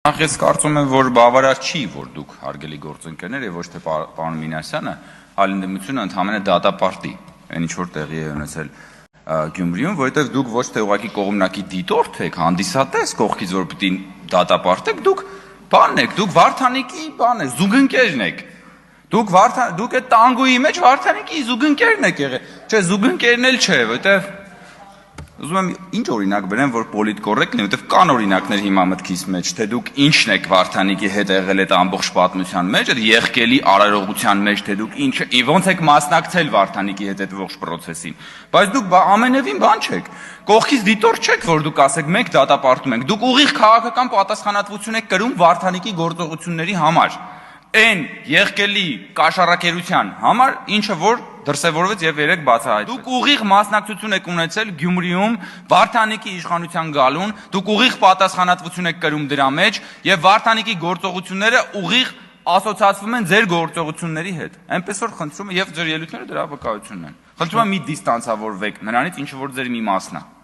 Ես կարծում եմ, որ բավարար չի, որ դուք հարգելի գործընկերներ եւ ոչ թե պարոն Մինասյանը հալինդեմությունը ընդհանրապես դատապարտի, այն ինչ որ տեղի է ունեցել Գյումրիում, որովհետեւ դուք ոչ թե ուղղակի կողմնակի դիտորդ եք, հանդիսատես կողքից, որ պիտի դատապարտեք, դուք բանն եք, դուք Վարդանիկի բան եք, զուգընկերն եք։ Դուք այդ տանգոյի մեջ Վարդանիկի զուգընկերն եք եղել։ Չէ, զուգընկերն էլ չէ, որովհետեւ ուզում եմ ինչ օրինակ բերեմ, որ պոլիտկոռեկտ լինի, որովհետև կան օրինակներ հիմա մտքիս մեջ, թե դուք ինչն եք Վարդանիկի հետ եղել այդ ամբողջ պատմության մեջ, այդ եղկելի արարողության մեջ, թե դուք ոնց եք մասնակցել Վարդանիկի հետ այդ ողջ process-ին, բայց դուք ամենևին բան չեք, կողքից դիտորդ չեք, որ դուք ասեք մենք դատապարտում ենք, դուք ուղիղ քաղաքական պատասխանատվություն եք կրում Վարդանիկի գործողությունների համար, այն եղկելի կաշառակերության համար, ինչը որ դրսևորվեց եւ երեք բացահայտվեց։ Դուք ուղիղ մասնակցություն եք ունեցել Գյումրիում Վարդանիկի իշխանության գալուն, դուք ուղիղ պատասխանատվություն եք կրում դրա մեջ եւ Վարդանիկի գործողությունները ուղիղ ասոցացվում են ձեր գործողությունների հետ։ Այնպես որ խնդրում եմ եւ ձեր ելույթները դրա վկայությունն են։ Խնդրում եմ մի դիստանցավորվեք նրանից, ինչ որ ձեր մի մասն է։